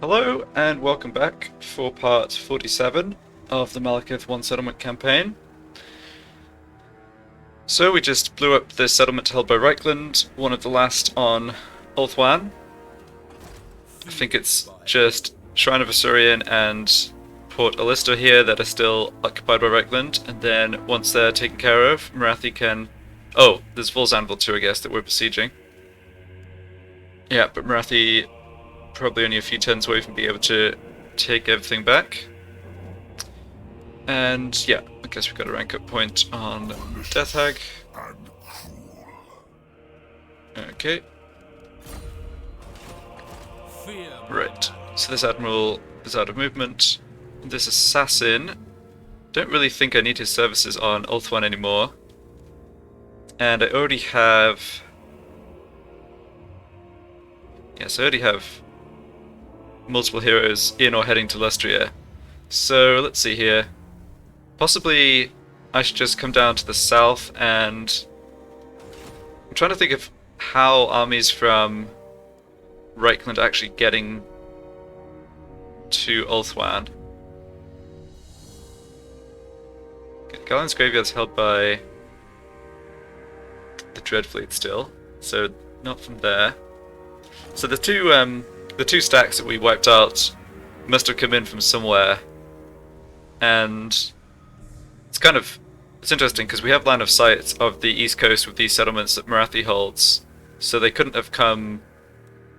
Hello and welcome back for part 47 of the Malekith One Settlement campaign. So we just blew up this settlement held by Reichland, one of the last on Ulthuan. I think it's just Shrine of Asurian and Port Alisto here that are still occupied by Reichland, and then once they're taken care of, Marathi can... Oh, there's Vol's Anvil too, I guess, that we're besieging. Yeah, but Marathi probably only a few turns away from being able to take everything back. And yeah, I guess we've got a rank up point on Death Hag. Okay. Right, so this Admiral is out of movement. This Assassin, don't really think I need his services on Ulthuan anymore. And I already have... Yes, I already have multiple heroes in or heading to Lustria. So let's see here. Possibly I should just come down to the south and... I'm trying to think of how armies from Reichland are actually getting to Ulthuan. Okay, Galen's Graveyard's held by the Dreadfleet still, so not from there. So the two stacks that we wiped out must have come in from somewhere, and it's interesting because we have line of sight of the east coast with these settlements that Marathi holds, so they couldn't have come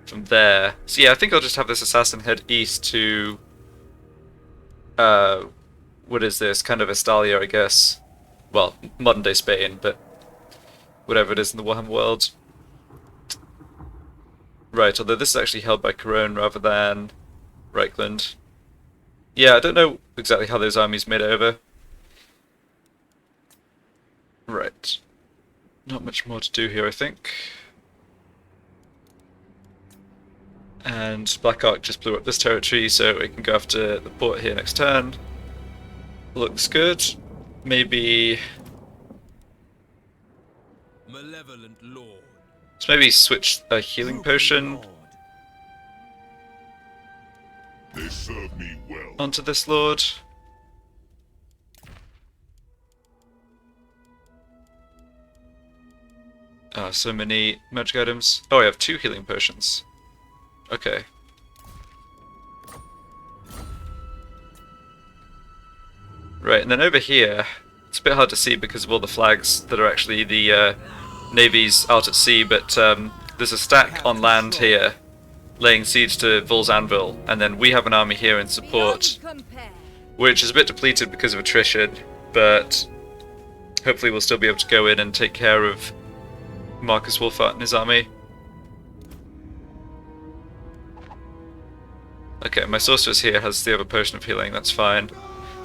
from there. So yeah, I think I'll just have this assassin head east to what is this, kind of Estalia, I guess. Well, modern day Spain, but whatever it is in the Warhammer world. Right, although this is actually held by Corone rather than Reichland. Yeah, I don't know exactly how those armies made it over. Right. Not much more to do here, I think. And Black Ark just blew up this territory, so it can go after the port here next turn. Looks good. Maybe... Malevolent Lord. Let's maybe switch a healing potion They serve me well. onto this lord. So many magic items. Oh, I have 2 healing potions. Okay. Right, and then over here, it's a bit hard to see because of all the flags that are actually the navies out at sea, but there's a stack on land here laying siege to Vol's Anvil, and then we have an army here in support, which is a bit depleted because of attrition, but hopefully we'll still be able to go in and take care of Marcus Wolfart and his army. Okay, my sorceress here has the other potion of healing, that's fine.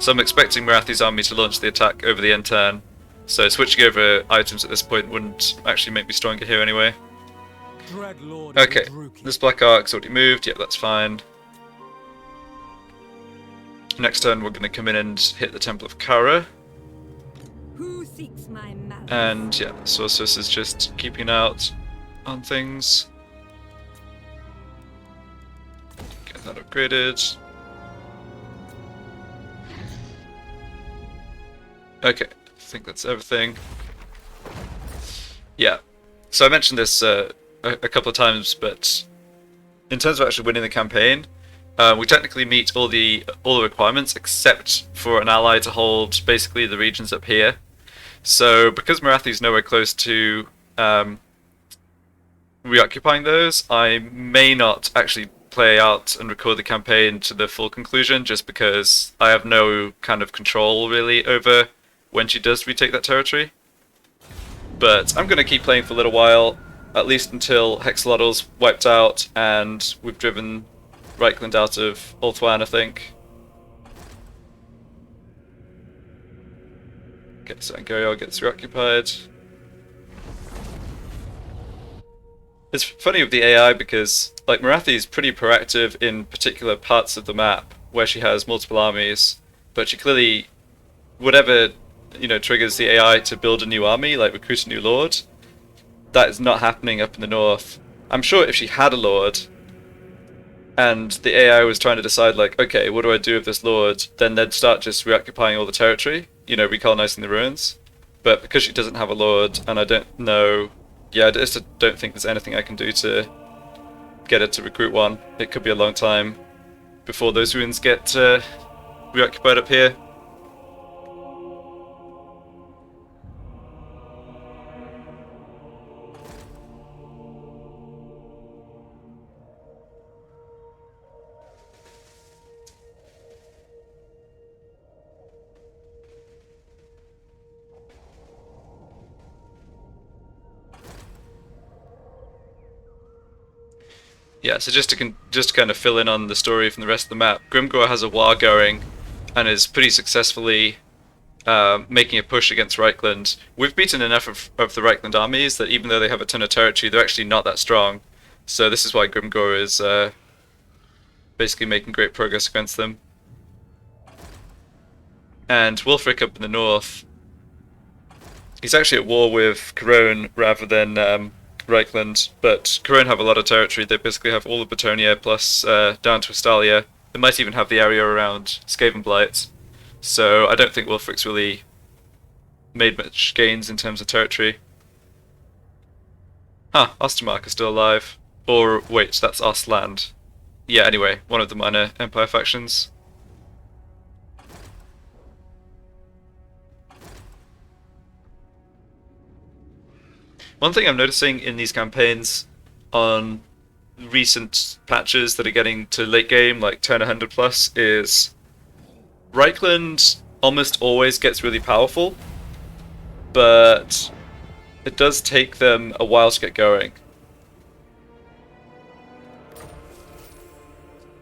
So I'm expecting Marathi's army to launch the attack over the end turn, so switching over items at this point wouldn't actually make me stronger here anyway. Okay, this Black Ark's already moved, yeah, that's fine. Next turn we're going to come in and hit the Temple of Kara. Who seeks my malice? And yeah, the sorceress is just keeping out on things. Get that upgraded. Okay, I think that's everything. Yeah, so I mentioned this a couple of times, but in terms of actually winning the campaign, we technically meet all the requirements except for an ally to hold basically the regions up here. So because Marathi's nowhere close to reoccupying those, I may not actually play out and record the campaign to the full conclusion, just because I have no kind of control really over when she does retake that territory. But I'm going to keep playing for a little while, at least until Hexalotl's wiped out and we've driven Reichland out of Ulthuan, I think. Okay, so Angariel gets reoccupied. It's funny with the AI because, like, Marathi is pretty proactive in particular parts of the map where she has multiple armies, but she clearly, whatever, you know, triggers the AI to build a new army, like recruit a new lord, that is not happening up in the north. I'm sure if she had a lord, and the AI was trying to decide, like, okay, what do I do with this lord? Then they'd start just reoccupying all the territory, you know, recolonizing the ruins. But because she doesn't have a lord, and I don't know, yeah, I just don't think there's anything I can do to get her to recruit one. It could be a long time before those ruins get reoccupied up here. Yeah, so just to kind of fill in on the story from the rest of the map, Grimgor has a war going, and is pretty successfully making a push against Reichland. We've beaten enough of the Reichland armies that even though they have a ton of territory, they're actually not that strong. So this is why Grimgor is basically making great progress against them. And Wulfric up in the north, he's actually at war with Corone rather than Reichland, but Corone have a lot of territory. They basically have all of Batonia plus down to Estalia. They might even have the area around Skavenblight. So I don't think Wulfric's really made much gains in terms of territory. Huh, Ostermark is still alive. Or wait, that's Ostland. Yeah, anyway, one of the minor Empire factions. One thing I'm noticing in these campaigns on recent patches that are getting to late game, like turn 100 plus, is Reichland almost always gets really powerful, but it does take them a while to get going.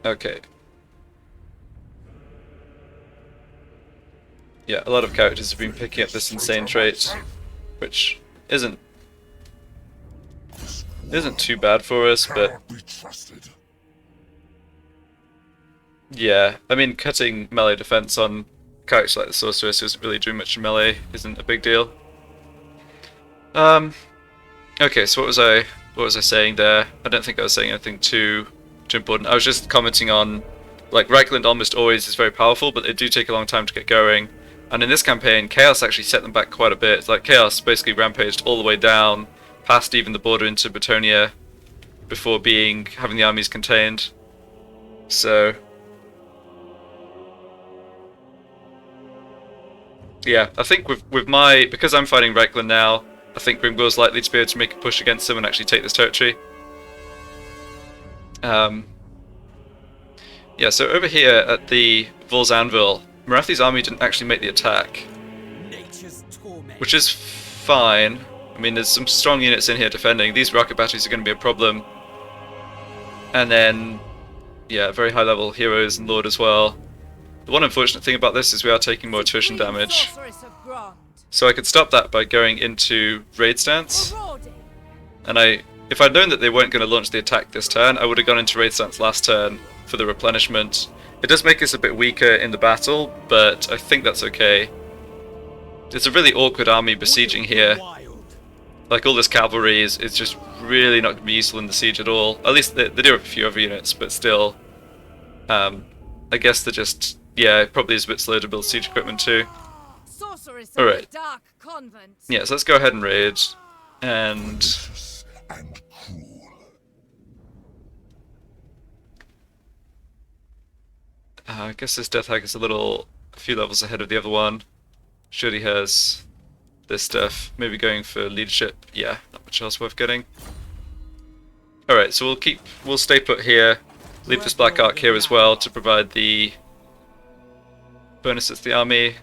Okay. Yeah, a lot of characters have been picking up this insane trait, which isn't too bad for us, but yeah, I mean, cutting melee defense on characters like the sorceress who's really doing much in melee isn't a big deal. Okay, so what was I saying there? I don't think I was saying anything too important. I was just commenting on, like, Reichland almost always is very powerful, but they do take a long time to get going. And in this campaign, Chaos actually set them back quite a bit. Like, Chaos basically rampaged all the way down, past even the border into Batonia, before having the armies contained. So yeah, I think because I'm fighting Reichland now, I think Grimgor's likely to be able to make a push against them and actually take this territory. Yeah, so over here at the Vol's Anvil, Marathi's army didn't actually make the attack, which is fine. I mean, there's some strong units in here defending. These rocket batteries are going to be a problem. And then, yeah, very high level heroes and Lord as well. The one unfortunate thing about this is we are taking more attrition damage. So I could stop that by going into raid stance. And if I'd known that they weren't going to launch the attack this turn, I would have gone into raid stance last turn for the replenishment. It does make us a bit weaker in the battle, but I think that's okay. It's a really awkward army besieging here. Like, all this cavalry is just really not going to be useful in the siege at all. At least they do have a few other units, but still. I guess they're just, yeah, it probably is a bit slow to build siege equipment too. Alright. Yeah, so let's go ahead and raid. And I guess this Death Hag is a few levels ahead of the other one. Surely has this stuff. Maybe going for leadership. Yeah, not much else worth getting. Alright, so we'll stay put here. Leave this Black Ark here as well to provide the bonuses to the army.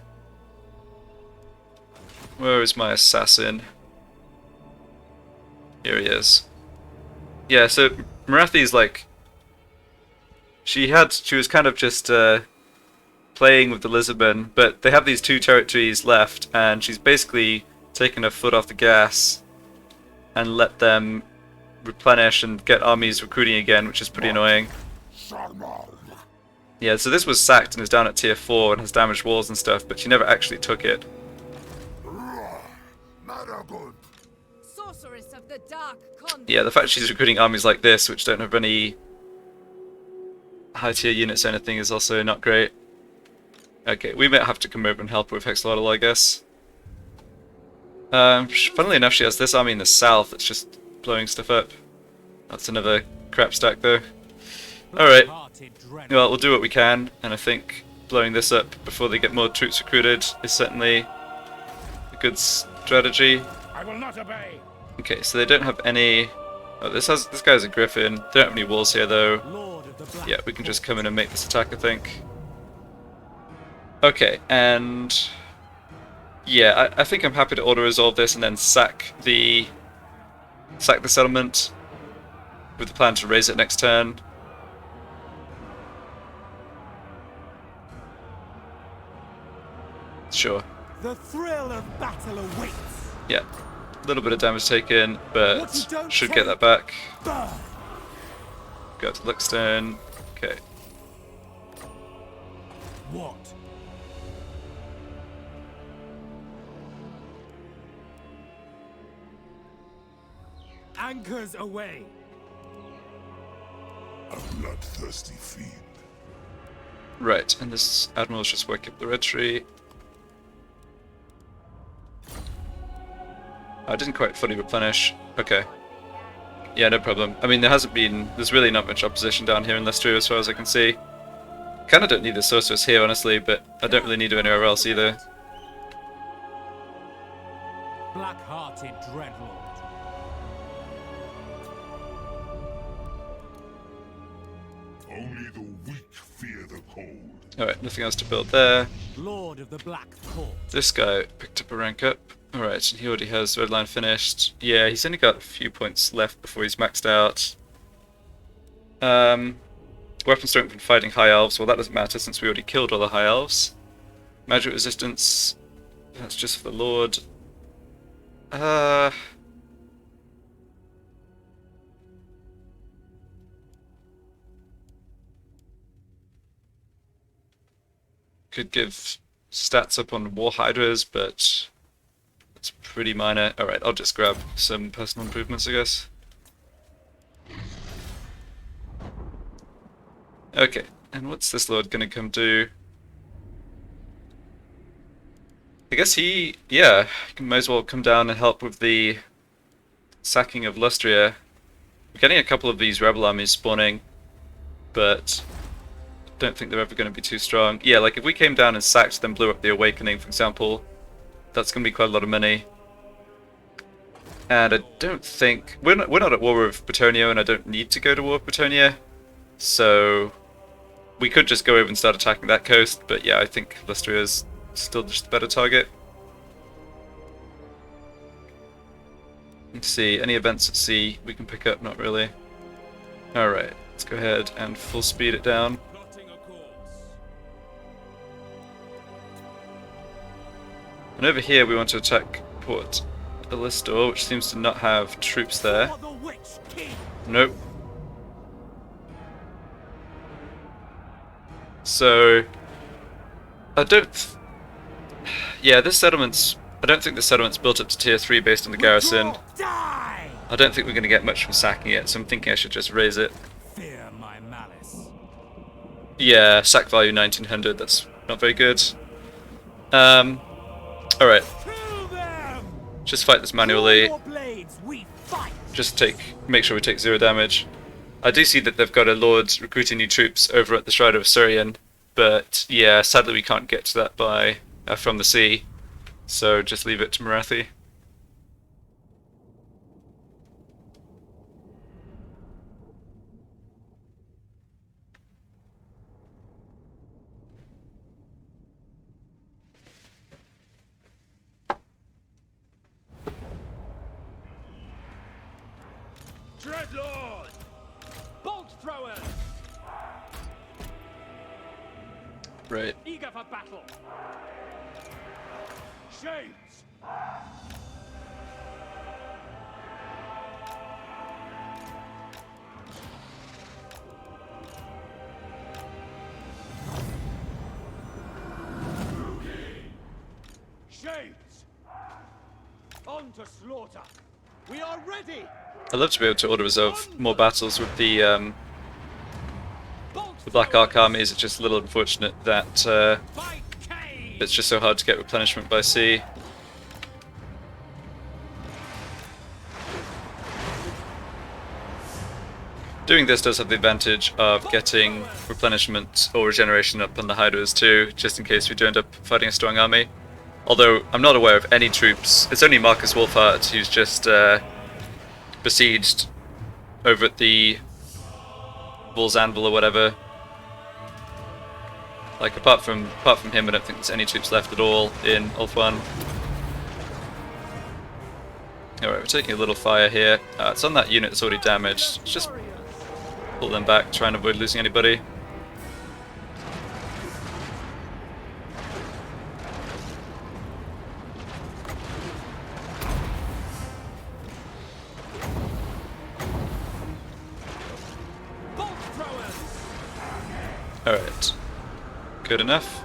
Where is my assassin? Here he is. Yeah, so Marathi's like, she was kind of just playing with the Lizardmen, but they have these two territories left, and she's basically taken her foot off the gas and let them replenish and get armies recruiting again, which is pretty annoying. Yeah, so this was sacked and is down at tier 4 and has damaged walls and stuff, but she never actually took it. Yeah, the fact she's recruiting armies like this, which don't have any high tier units or anything is also not great. Okay, we might have to come over and help her with Hexalotl, I guess. Funnily enough, she has this army in the south that's just blowing stuff up. That's another crap stack though. Alright, well, we'll do what we can, and I think blowing this up before they get more troops recruited is certainly a good strategy. I will not obey. Okay, so they don't have any... Oh, this guy's a griffin. They don't have any walls here though. Yeah, we can just come in and make this attack, I think. Okay, and... yeah, I think I'm happy to auto-resolve this and then sack the settlement with the plan to raise it next turn. Sure. The thrill of battle awaits. Yeah, a little bit of damage taken, but should get that back. Go to Luckstone. Okay. What? Anchors away. A bloodthirsty fiend. Right, and this admiral's just working up the red tree. I didn't quite fully replenish. Okay. Yeah, no problem. I mean, there's really not much opposition down here in Lestria as far as I can see. Kinda don't need the sorceress here, honestly, but I don't really need her anywhere else either. Black-hearted dreadlord. Only the weak fear the cold. Alright, nothing else to build there. Lord of the Black Court. This guy picked up a rank up. Alright, and he already has red line finished. Yeah, he's only got a few points left before he's maxed out. Weapon strength when fighting high elves. Well, that doesn't matter since we already killed all the high elves. Magic resistance. That's just for the Lord. Could give stats up on War Hydras, but it's pretty minor. Alright, I'll just grab some personal improvements, I guess. Okay, and what's this Lord gonna come do? I guess he might as well come down and help with the sacking of Lustria. We're getting a couple of these rebel armies spawning, but don't think they're ever going to be too strong. Yeah, like if we came down and sacked them, blew up the Awakening, for example, that's going to be quite a lot of money. And I don't think... We're not at war with Bretonnia, and I don't need to go to war with Bretonnia, so we could just go over and start attacking that coast, but yeah, I think Lustria is still just the better target. Let's see, any events at sea we can pick up? Not really. Alright, let's go ahead and full speed it down. And over here we want to attack Port Illistor, which seems to not have troops there. Nope. So yeah, this settlement's... I don't think the settlement's built up to tier 3 based on the garrison. I don't think we're going to get much from sacking it, so I'm thinking I should just raise it. Fear my malice. Yeah, sack value 1900, that's not very good. Alright. Just fight this manually. Just make sure we take 0 damage. I do see that they've got a lord recruiting new troops over at the Shrine of Assyrian, but yeah, sadly we can't get to that by from the sea, so just leave it to Marathi. Dreadlord! Bolt throwers! Right. Eager for battle! Shades! Shades! On to slaughter! We are ready! I'd love to be able to auto-resolve more battles with the Bolt the Black Ark armies. It's just a little unfortunate that By cave! it's just so hard to get replenishment by sea. Doing this does have the advantage of getting replenishment or regeneration up on the Hydras too, just in case we do end up fighting a strong army. Although I'm not aware of any troops. It's only Marcus Wolfhart who's just besieged over at the Bull's Anvil or whatever. Like apart from him, I don't think there's any troops left at all in Ulthuan. Alright, we're taking a little fire here. It's on that unit that's already damaged. Let's just pull them back, try and avoid losing anybody. Bolt throwers! Alright. Good enough.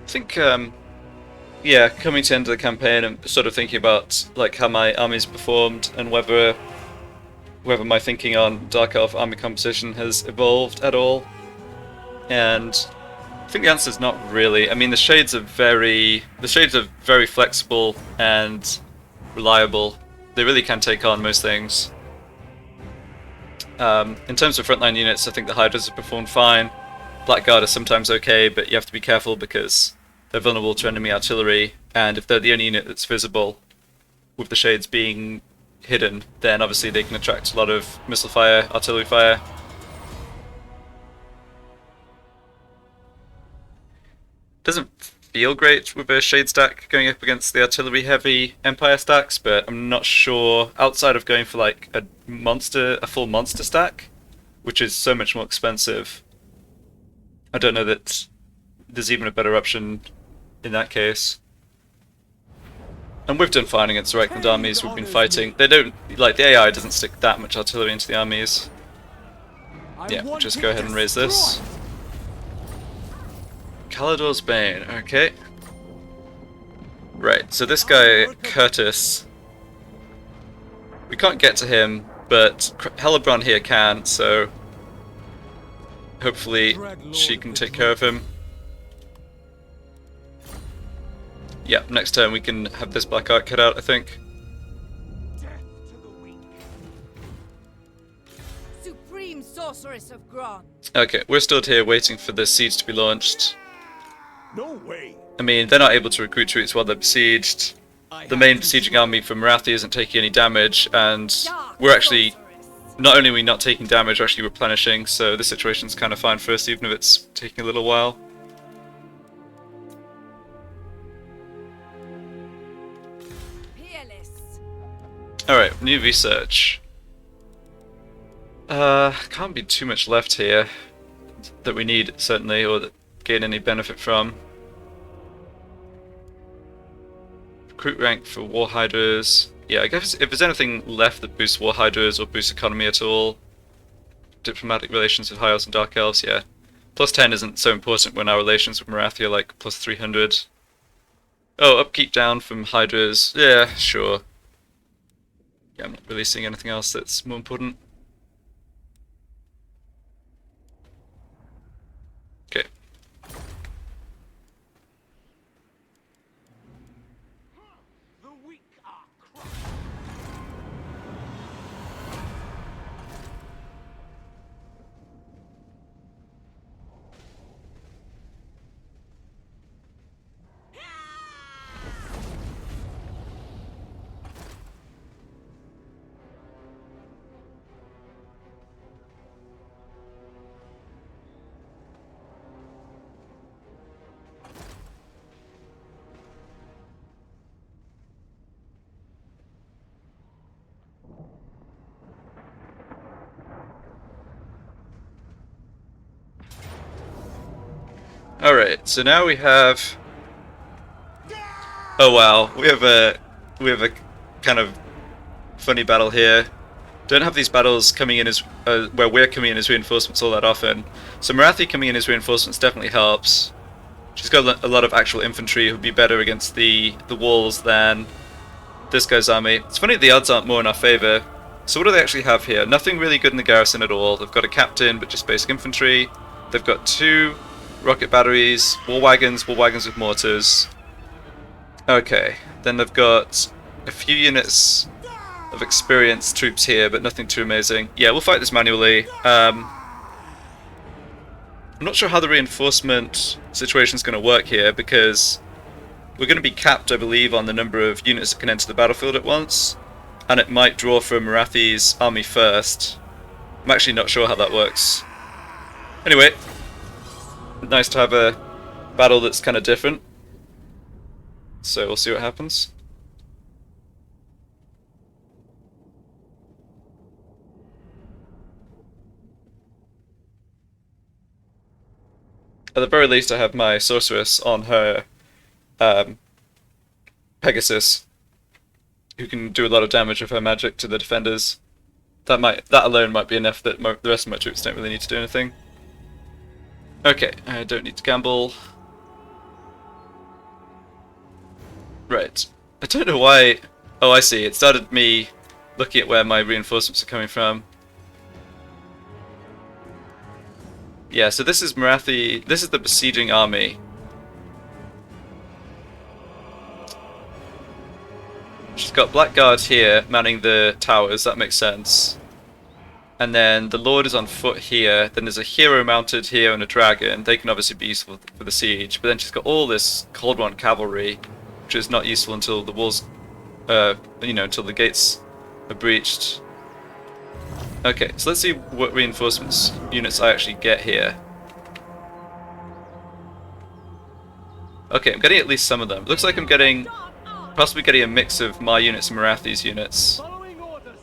I think, yeah, coming to the end of the campaign and sort of thinking about like how my armies performed and whether my thinking on Dark Elf army composition has evolved at all. And I think the answer is not really. I mean, the shades are very flexible and reliable. They really can take on most things. In terms of frontline units, I think the Hydras have performed fine. Blackguard are sometimes okay, but you have to be careful because they're vulnerable to enemy artillery, and if they're the only unit that's visible, with the shades being hidden, then obviously they can attract a lot of missile fire, artillery fire. Doesn't feel great with a shade stack going up against the artillery heavy Empire stacks, but I'm not sure, outside of going for like a full monster stack, which is so much more expensive, I don't know that there's even a better option in that case. And we've done fine against the Reichland armies we've been fighting. They don't, like, the AI doesn't stick that much artillery into the armies. Yeah, we'll just go ahead and raise this. Calador's Bane, okay. Right, so this guy, Curtis, we can't get to him, but Hellebron here can, so hopefully she can take care of him. Yeah, next turn we can have this Black Ark cut out, I think. Death to the weak. Supreme Sorceress of Grant. Okay, we're still here waiting for the siege to be launched. No way! I mean, they're not able to recruit troops while they're besieged. The main besieging army from Marathi isn't taking any damage, and we're actually, not only are we not taking damage, we're actually replenishing, so the situation's kind of fine for us, even if it's taking a little while. Alright, new research. Can't be too much left here that we need, certainly, or that gain any benefit from. Recruit rank for War Hydras. Yeah, I guess if there's anything left that boosts War Hydras or boosts economy at all. Diplomatic relations with High Elves and Dark Elves, yeah. Plus 10 isn't so important when our relations with Marathi are like plus 300. Oh, upkeep down from Hydras. Yeah, sure. Yeah, I'm not really seeing anything else that's more important. Okay. The weak are crushed. Alright, so now we have... Oh wow, we have a we have a kind of funny battle here. Don't have these battles coming in as where we're coming in as reinforcements all that often. So Marathi coming in as reinforcements definitely helps. She's got a lot of actual infantry who'd be better against the walls than this guy's army. It's funny the odds aren't more in our favour. So what do they actually have here? Nothing really good in the garrison at all. They've got a captain, but just basic infantry. They've got 2 rocket batteries, war wagons with mortars. Okay, then they've got a few units of experienced troops here, but nothing too amazing. Yeah, we'll fight this manually. I'm not sure how the reinforcement situation is going to work here, because we're going to be capped, I believe, on the number of units that can enter the battlefield at once, and it might draw from Marathi's army first. I'm actually not sure how that works. Anyway, nice to have a battle that's kind of different. So we'll see what happens. At the very least, I have my sorceress on her Pegasus, who can do a lot of damage with her magic to the defenders. That alone might be enough that the rest of my troops don't really need to do anything. Okay, I don't need to gamble. Right. I don't know why... Oh, I see. It started me looking at where my reinforcements are coming from. Yeah, so this is Marathi... This is the besieging army. She's got Blackguard here, manning the towers. That makes sense. And then the Lord is on foot here. Then there's a hero mounted here and a dragon. They can obviously be useful for the siege. But then she's got all this Cold One cavalry, which is not useful until the walls, until the gates are breached. Okay, so let's see what reinforcements units I actually get here. Okay, I'm getting at least some of them. Looks like I'm getting, possibly getting a mix of my units and Marathi's units. Following orders.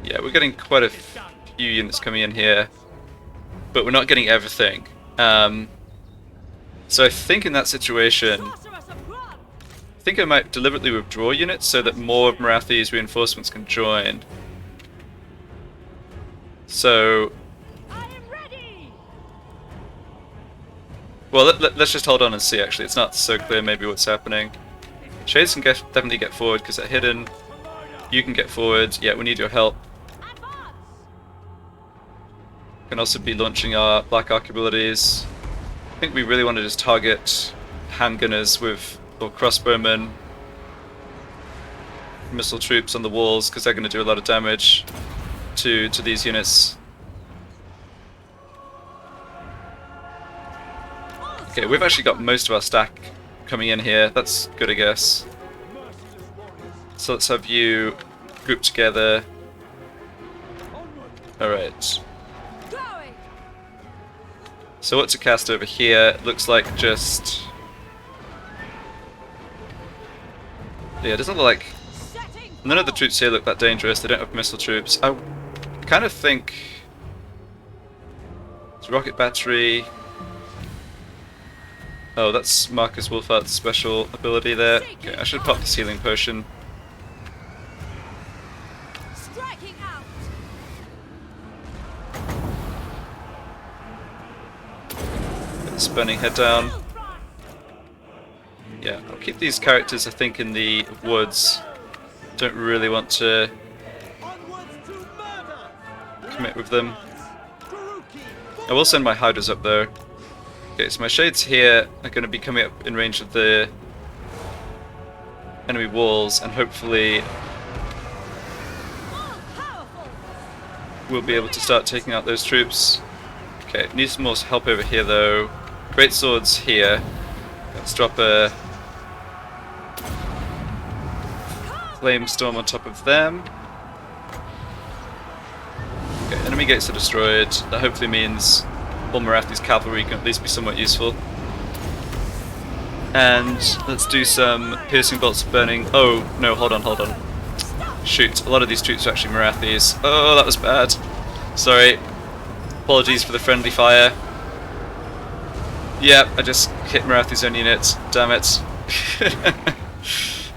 Yeah, we're getting quite a few units coming in here, but we're not getting everything. So I think in that situation, I think I might deliberately withdraw units so that more of Marathi's reinforcements can join. So, well, let's just hold on and see. Actually, it's not so clear maybe what's happening. Shades can definitely get forward because they're hidden. You can get forward. Yeah, we need your help. Can also be launching our Black Arc abilities. I think we really want to just target handgunners or crossbowmen, missile troops on the walls, because they're going to do a lot of damage to these units. Okay, we've actually got most of our stack coming in here. That's good, I guess. So let's have you group together. Alright. So what to cast over here? Looks like just... Yeah, it doesn't look like... None of the troops here look that dangerous. They don't have missile troops. I kind of think... It's rocket battery... Oh, that's Marcus Wolfart's special ability there. Okay, I should pop the healing potion. Get the spinning head down. Yeah, I'll keep these characters, I think, in the woods. Don't really want to commit with them. I will send my hiders up though. Okay, so my shades here are going to be coming up in range of the enemy walls, and hopefully we'll be able to start taking out those troops. Okay, need some more help over here though. Great swords here. Let's drop a flame storm on top of them. Okay, enemy gates are destroyed. That hopefully means all Marathi's cavalry can at least be somewhat useful. And let's do some piercing bolts of burning. Oh, no, hold on. Shoot, a lot of these troops are actually Marathi's. Oh, that was bad. Sorry. Apologies for the friendly fire. Yeah, I just hit Marathi's own units. Damn it.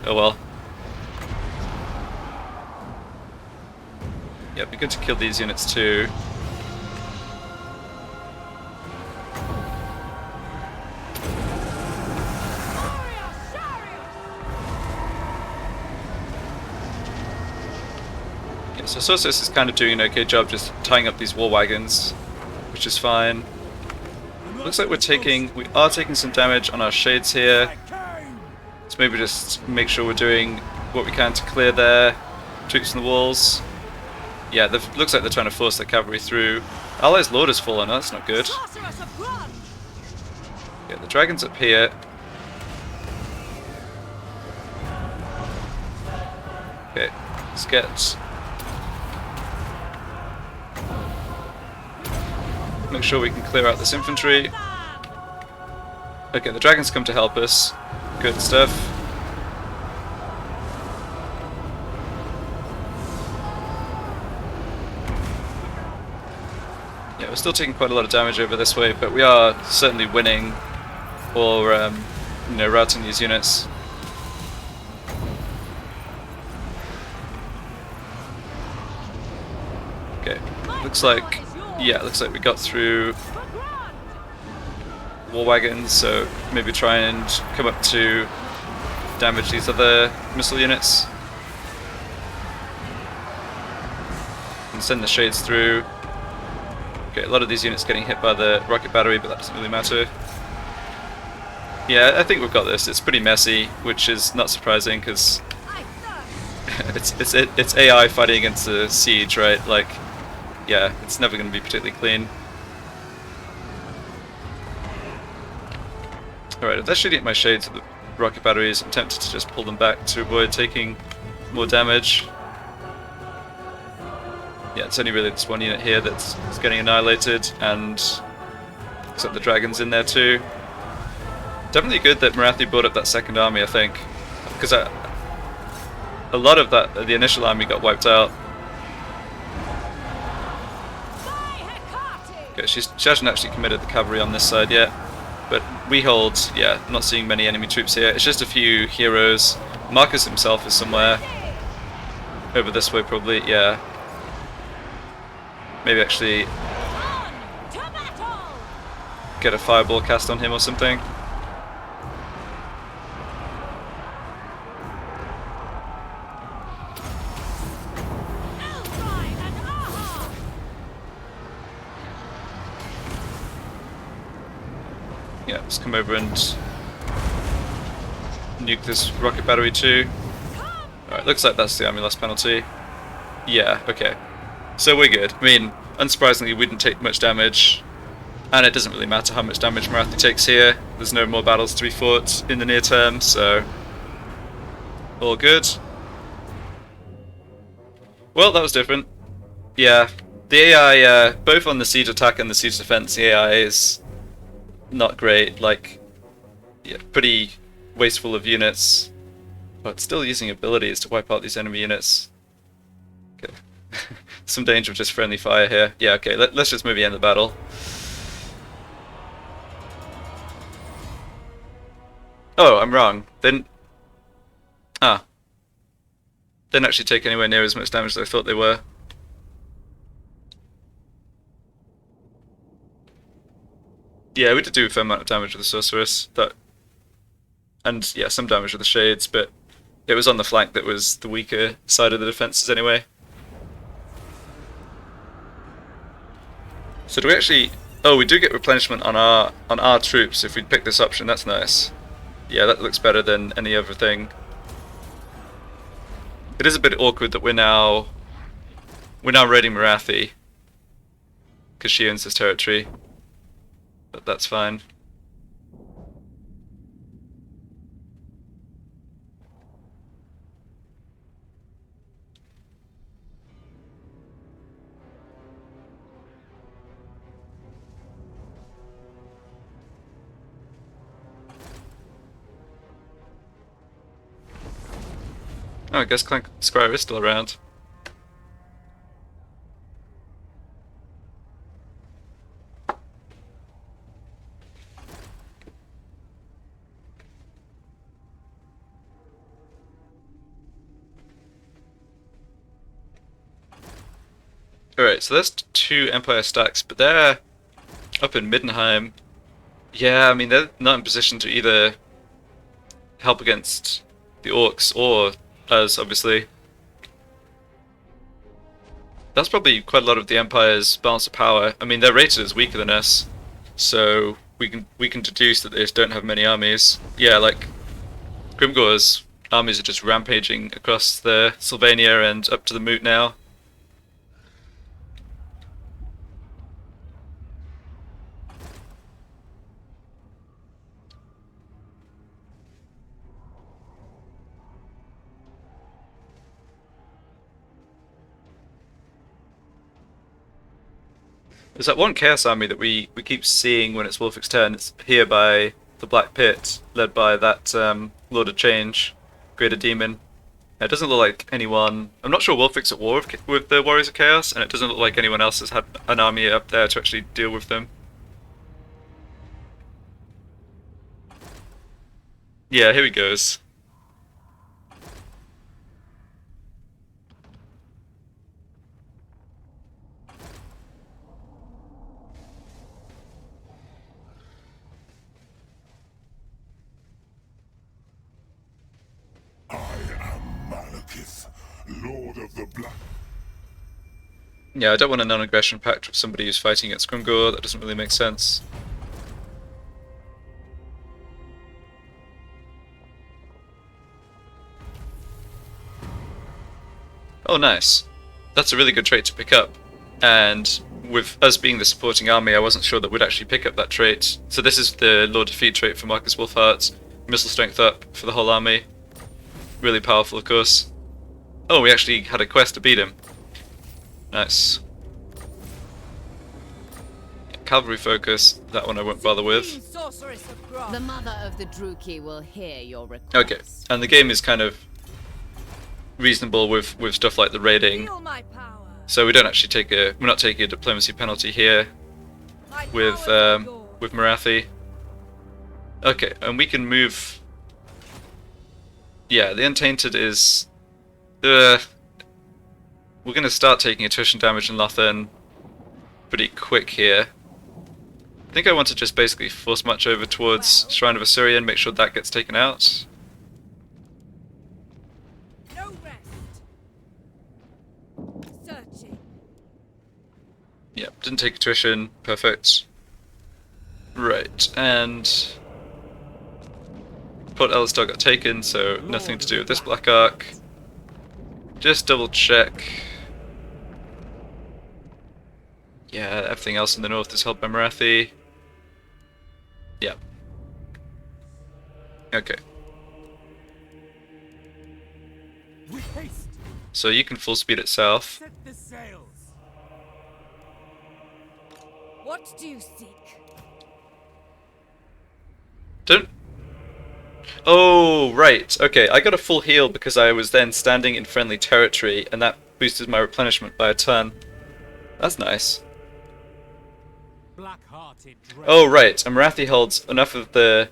Oh well. Yeah, it'd be good to kill these units too. Yeah, so Sorceress is kind of doing an okay job just tying up these war wagons, which is fine. Looks like we are taking some damage on our shades here. So maybe just make sure we're doing what we can to clear their troops on the walls. Yeah, looks like they're trying to force their cavalry through. Allies' Lord has fallen, that's not good. Sorceress of Grond! Yeah, the dragon's up here. Okay, let's get... Make sure we can clear out this infantry. Okay, the dragons come to help us. Good stuff. Yeah, we're still taking quite a lot of damage over this way, but we are certainly winning or, you know, routing these units. Okay, looks like, yeah, looks like we got through war wagons, so maybe try and come up to damage these other missile units. And send the shades through. Okay, a lot of these units getting hit by the rocket battery, but that doesn't really matter. Yeah, I think we've got this. It's pretty messy, which is not surprising because it's AI fighting against the siege, right? Like, yeah, it's never going to be particularly clean. Alright, they're shooting at my shades with the rocket batteries. I'm tempted to just pull them back to avoid taking more damage. Yeah, it's only really this one unit here that's getting annihilated, and looks like the dragon's in there too. Definitely good that Marathi brought up that second army, I think, because a lot of the initial army got wiped out. Okay, she hasn't actually committed the cavalry on this side yet, but we hold, yeah, not seeing many enemy troops here. It's just a few heroes. Marcus himself is somewhere over this way probably, yeah. Maybe actually get a fireball cast on him or something. Yeah, let's come over and nuke this rocket battery too. Alright, looks like that's the army loss penalty. Yeah, okay. So we're good. I mean, unsurprisingly, we didn't take much damage, and it doesn't really matter how much damage Marathi takes here. There's no more battles to be fought in the near term, so all good. Well, that was different. Yeah, the AI, both on the siege attack and the siege defense, the AI is not great. Like, yeah, pretty wasteful of units, but still using abilities to wipe out these enemy units. Okay. Some danger of just friendly fire here. Yeah, okay, let's just maybe end the battle. Oh, I'm wrong. Didn't actually take anywhere near as much damage as I thought they were. Yeah, we did do a fair amount of damage with the sorceress. And yeah, some damage with the shades, but it was on the flank that was the weaker side of the defenses anyway. So do we actually... Oh, we do get replenishment on our troops if we pick this option. That's nice. Yeah, that looks better than any other thing. It is a bit awkward that we're now raiding Marathi because she owns this territory, but that's fine. Oh, I guess Clank Squire is still around. Alright, so there's 2 Empire stacks, but they're up in Middenheim. Yeah, I mean, they're not in position to either help against the Orcs or us, obviously. That's probably quite a lot of the Empire's balance of power. I mean, they're rated as weaker than us, so we can deduce that they just don't have many armies. Yeah, like Grimgor's armies are just rampaging across the Sylvania and up to the Moot now. There's that one Chaos army that we keep seeing when it's Wolfwick's turn. It's here by the Black Pit, led by that Lord of Change, Greater Demon. It doesn't look like anyone... I'm not sure Wolfwick's at war with the Warriors of Chaos, and it doesn't look like anyone else has had an army up there to actually deal with them. Yeah, here he goes. I am Malekith, Lord of the Black. Yeah, I don't want a non-aggression pact with somebody who's fighting against Grimgor. That doesn't really make sense. Oh, nice. That's a really good trait to pick up. And with us being the supporting army, I wasn't sure that we'd actually pick up that trait. So this is the Lord Defeat trait for Marcus Wolfheart. Missile strength up for the whole army. Really powerful, of course. Oh, we actually had a quest to beat him. Nice. Cavalry focus, that one I won't bother with. Sorceress of Gron. The mother of the Druki will hear your request. Okay, and the game is kind of reasonable with stuff like the raiding. Feel my power. So we don't actually take a... we're not taking a diplomacy penalty here My with powers are yours. with Marathi. Okay, and we can move... Yeah, the Untainted is... we're going to start taking attrition damage in Lothan pretty quick here. I think I want to just basically force march over towards Shrine of Assyrian, make sure that gets taken out. No rest. Searching. Yep, didn't take attrition, perfect. Right, and... Port Elistar got taken, so nothing to do with this Black Ark. Just double check. Yeah, everything else in the north is held by Marathi. Yeah. Okay. With haste, So you can full speed it south. set the sails. What do you seek? Don't... Oh, right. Okay, I got a full heal because I was then standing in friendly territory, and that boosted my replenishment by a ton. That's nice. Black-hearted Oh, right. And Marathi holds enough of the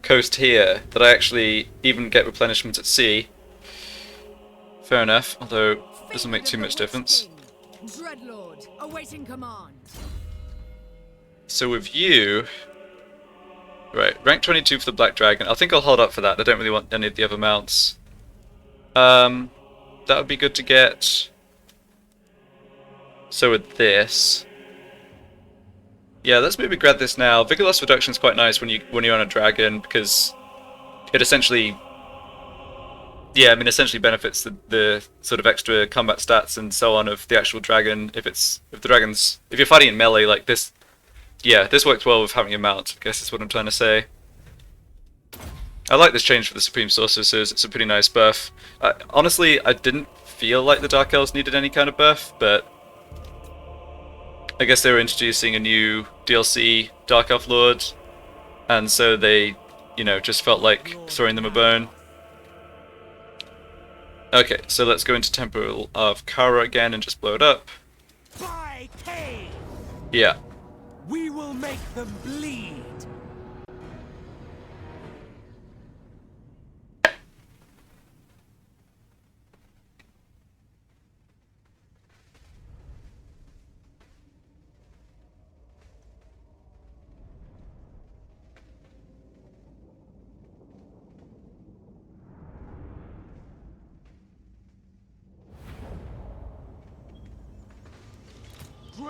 coast here that I actually even get replenishment at sea. Fair enough, although it doesn't make too much difference. Dreadlord, awaiting command. So with you... Right, rank 22 for the Black Dragon. I think I'll hold up for that. I don't really want any of the other mounts. That would be good to get. So with this... Yeah, let's maybe grab this now. Vigor loss reduction is quite nice when you're on a dragon, because it essentially... Yeah, I mean, essentially benefits the sort of extra combat stats and so on of the actual dragon. If you're fighting in melee like this, yeah, this works well with having a mount, I guess is what I'm trying to say. I like this change for the Supreme Sorceresses, it's a pretty nice buff. Honestly, I didn't feel like the Dark Elves needed any kind of buff, but I guess they were introducing a new DLC, Dark Elf Lord, and so they, you know, just felt like throwing them a bone. Okay, so let's go into Temple of Kara again and just blow it up. By Cain, Yeah. we will make them bleed.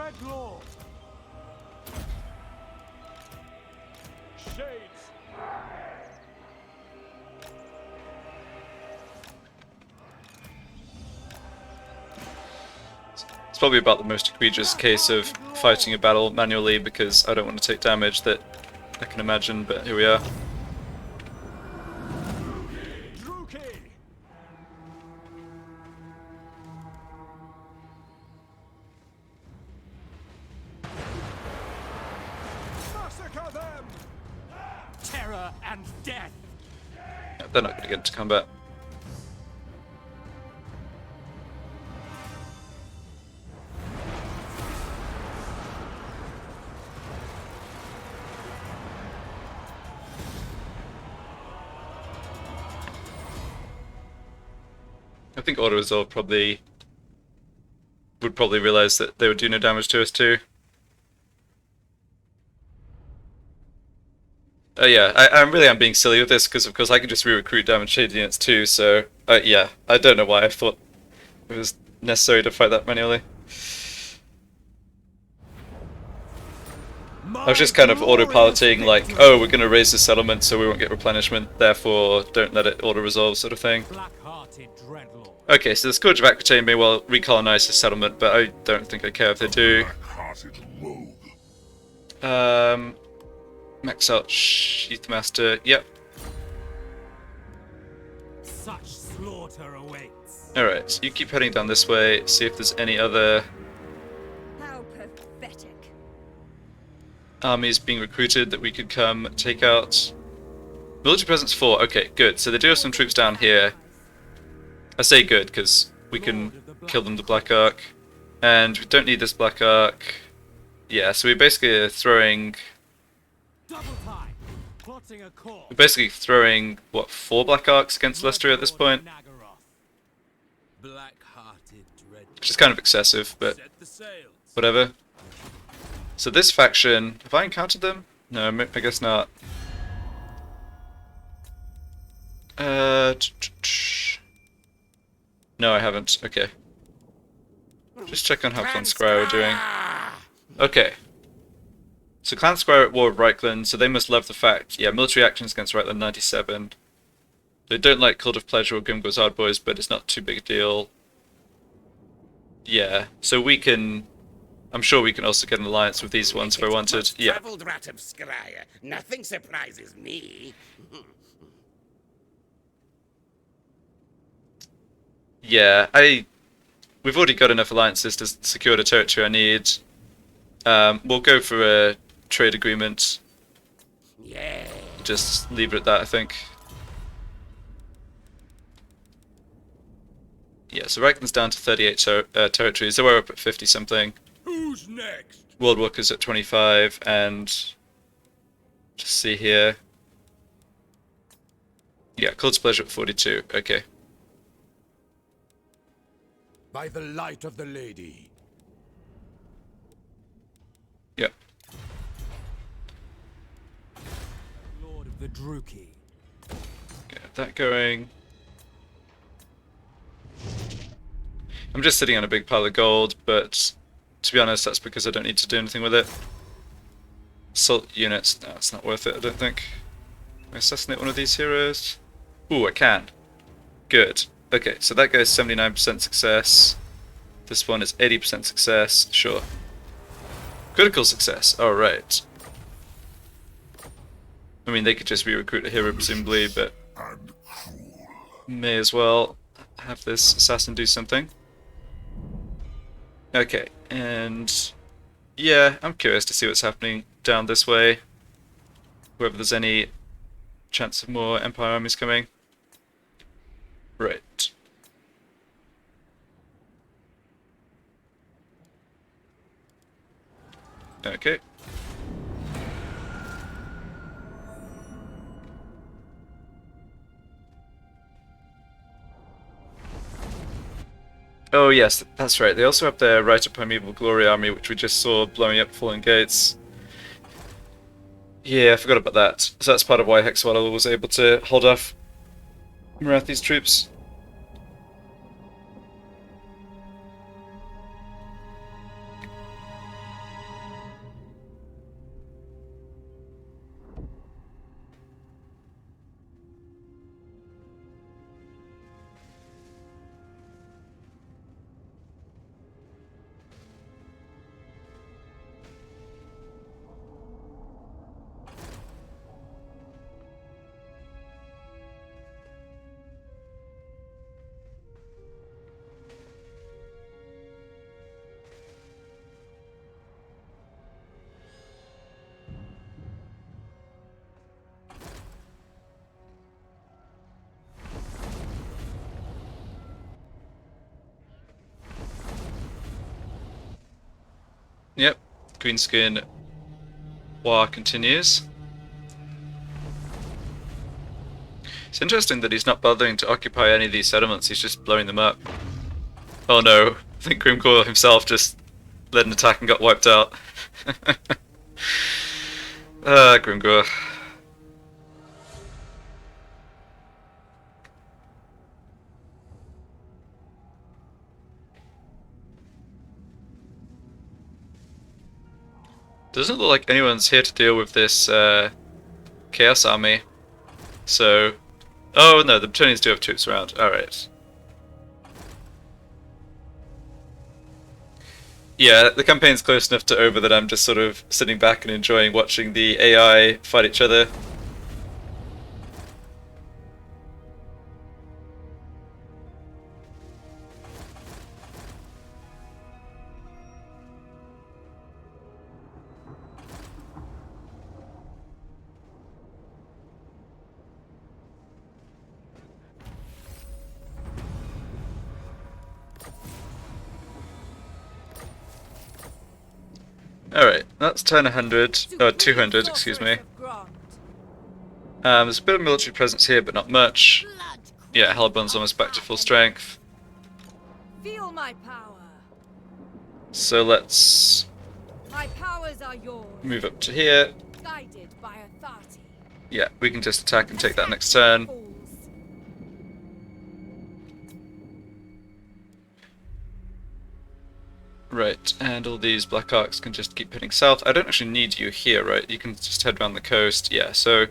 Dreadlord. Shades. It's probably about the most egregious case of fighting a battle manually because I don't want to take damage that I can imagine, but here we are. Druki. Massacre them. Terror and death. Yeah, they're not going to get into combat. I think auto resolve would probably realize that they would do no damage to us too. Oh yeah, I really am being silly with this because of course I can just re-recruit damage shade units too. So yeah, I don't know why I thought it was necessary to fight that manually. I was just kind of autopiloting like, oh, we're gonna raise the settlement so we won't get replenishment, therefore don't let it auto resolve sort of thing. Black-hearted Dreadlord. Okay, so the Scourge of Aquitaine may well recolonize the settlement, but I don't think I care if they do. Black-hearted rogue. Max out Sheathmaster, yep. Such slaughter awaits. Alright, so you keep heading down this way, see if there's any other How pathetic. armies being recruited that we could come take out. Military presence 4, okay, good. So they do have some troops down here. I say good, because we can kill them the Black Ark. And we don't need this Black Ark. Yeah, so we basically are throwing... Double time. Plotting a core. We're basically throwing, what, 4 Black Arks against Lestria at this point? Black-hearted Dread. Which is kind of excessive, but Set the sails. whatever. So this faction, have I encountered them? No, I guess not. No, I haven't. Okay. Just check on how Clan Scryer are doing. Okay. So Clan Scryer at war with Reichland, so they must love the fact, yeah, military actions against Reichland 97. They don't like Cult of Pleasure or Grimgor's Hard Boys, but it's not too big a deal. Yeah, so we can... I'm sure we can also get an alliance with these ones if I wanted. Yeah. Traveled rat of Scryer. Nothing surprises me. Yeah, we've already got enough alliances to secure the territory I need. We'll go for a trade agreement. Yeah. Just leave it at that, I think. Yeah, so Reichland's down to 38 territories. They were up at 50 something. Who's next? World Walker's at 25, and just see here. Yeah, Cult's Pleasure at 42. Okay. By the light of the lady. Yep. Lord of the Druki. Get that going. I'm just sitting on a big pile of gold, but to be honest, that's because I don't need to do anything with it. Assault units, no, it's not worth it, I don't think. Can I assassinate one of these heroes? Ooh, I can. Good. Okay, so that goes 79% success. This one is 80% success, sure. Critical success, alright. I mean, they could just re-recruit a hero, presumably, but And cruel. may as well have this assassin do something. Okay, and yeah, I'm curious to see what's happening down this way. Whether there's any chance of more Empire armies coming. Right. Okay. Oh yes, that's right. They also have their Right of Primeval Glory army, which we just saw blowing up Fallen Gates. Yeah, I forgot about that. So that's part of why Hexawala was able to hold off Marathi's troops. Yep, greenskin war continues. It's interesting that he's not bothering to occupy any of these settlements, he's just blowing them up. Oh no, I think Grimgor himself just led an attack and got wiped out. Grimgor. Doesn't look like anyone's here to deal with this Chaos Army. So... Oh no, the Bretonnians do have troops around. Alright. Yeah, the campaign's close enough to over that I'm just sort of sitting back and enjoying watching the AI fight each other. Alright, that's turn 100, or 200, excuse me. There's a bit of military presence here, but not much. Yeah, Hellborn's almost back to full strength. Feel my power. So let's My powers are yours. move up to here. Guided by authority. Yeah, we can just attack and take that next turn. Fools. Right, and all these Black Arcs can just keep heading south. I don't actually need you here, right? You can just head around the coast. Yeah, so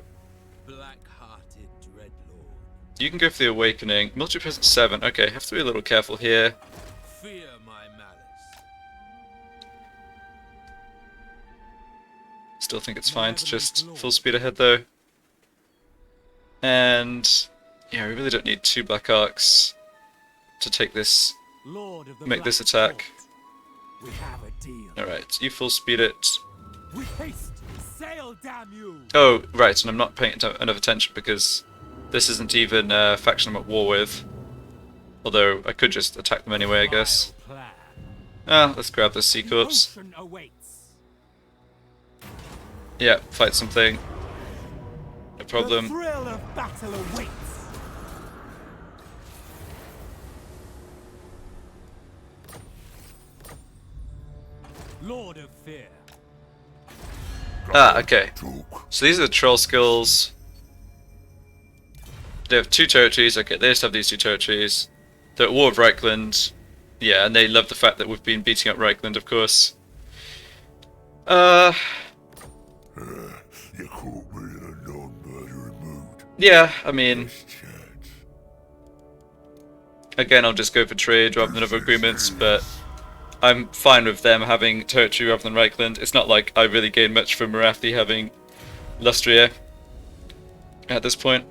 Black-hearted dreadlord. you can go for the Awakening. Military presence 7. Okay, have to be a little careful here. Fear my malice. Still think it's fine to just full speed ahead though. And yeah, we really don't need 2 Black Arcs to take this, Lord of the make this Black attack. Court. We have a deal. Alright, you full speed it. With haste, sail, damn you! Oh, right, and I'm not paying enough attention because this isn't even a faction I'm at war with. Although I could just attack them anyway, I guess. Vile plan. Ah, let's grab the Sea The Corps. ocean awaits. Yeah, fight something. No The problem. thrill of battle awaits. Lord of Fear. Ah, okay. So these are the troll skills. They have 2 territories. Okay, they just have these 2 territories. They're at war with Reichland. Yeah, and they love the fact that we've been beating up Reichland, of course. You caught me in a non-murdering mood. Yeah, I mean, Chance. again, I'll just go for trade rather than other agreements, but I'm fine with them having territory rather than Reichland. It's not like I really gain much from Marathi having Lustria at this point.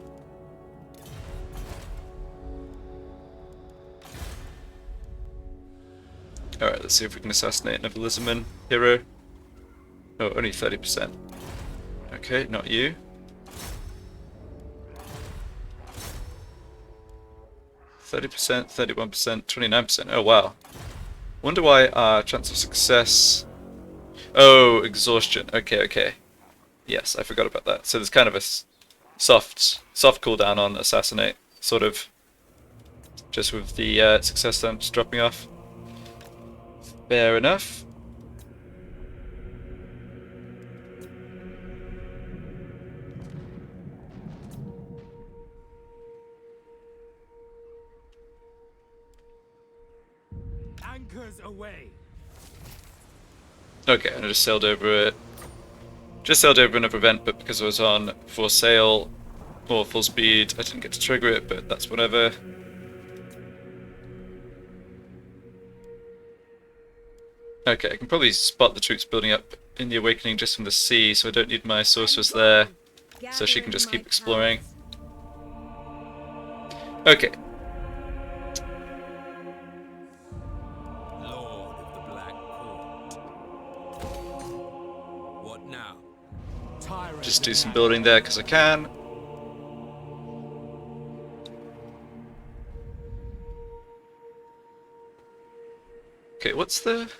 Alright, let's see if we can assassinate another Lizardman hero. Oh, only 30%. Okay, not you. %, 31%, 29%. Oh wow. Wonder why our chance of success... Oh, exhaustion. Okay, okay. Yes, I forgot about that. So there's kind of a soft cooldown on assassinate, sort of. Just with the success then just dropping off. Fair enough. Anchors away. Okay, and I just sailed over it. Just sailed over another event, but because I was on for sail or full speed, I didn't get to trigger it, but that's whatever. Okay, I can probably spot the troops building up in the Awakening just from the sea, so I don't need my sorceress there, so she can just keep exploring. Okay. Lord of the Black Court. What now? Tyrant Just do of some the building there because I can. Okay, what's the...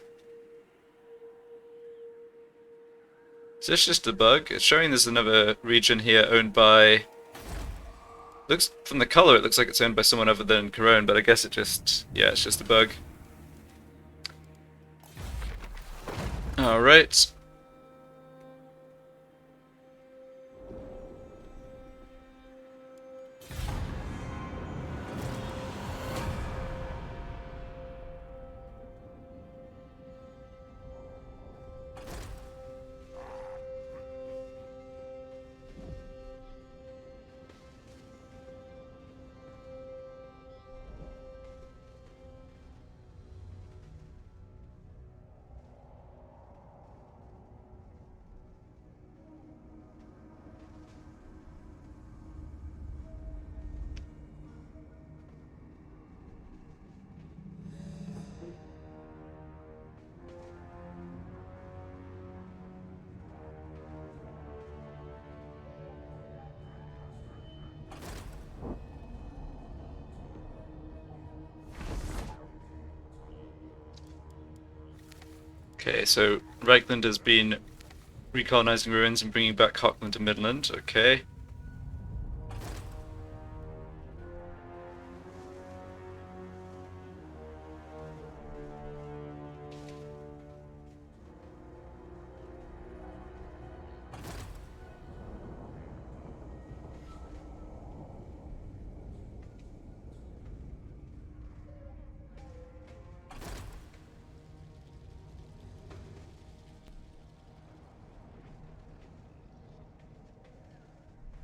So it's just a bug. It's showing there's another region here owned by... Looks from the color, it looks like it's owned by someone other than Corone, but I guess it just... yeah, it's just a bug. Alright. Okay, so Reichland has been recolonizing ruins and bringing back Hochland to Midland. Okay.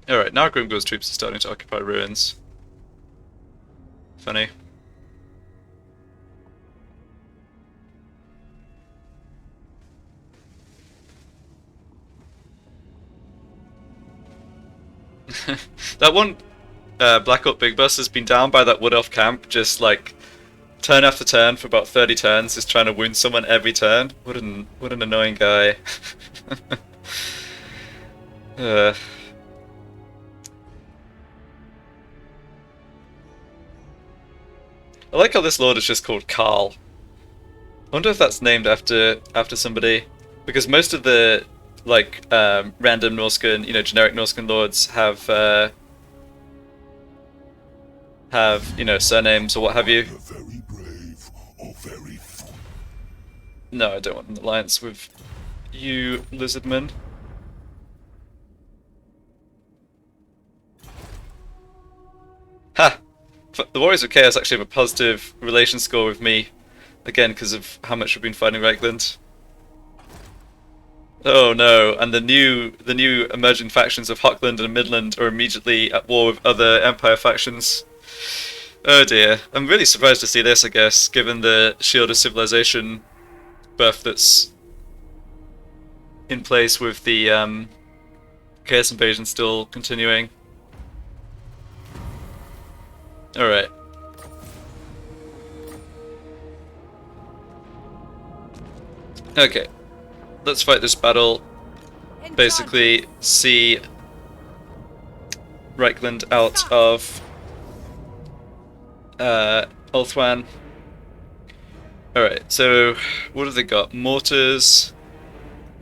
Alright, now Grimgor's troops are starting to occupy ruins. Funny. That one Black Oak Big Bus has been down by that Wood Elf camp, just like turn after turn for about 30 turns, just trying to wound someone every turn. What an annoying guy. I like how this lord is just called Carl. I wonder if that's named after somebody, because most of the like random Norscan, generic Norscan lords have surnames or what have you. Very brave or very fool. No, I don't want an alliance with you, lizardmen. Ha! The Warriors of Chaos actually have a positive relation score with me, again because of how much we've been fighting Reichland. Oh no! And the new emerging factions of Hochland and Midland are immediately at war with other Empire factions. Oh dear! I'm really surprised to see this, I guess, given the Shield of Civilization buff that's in place with the Chaos Invasion still continuing. Alright. Okay. Let's fight this battle. Basically, see Reichland out of Ulthuan. Alright, so what have they got? Mortars,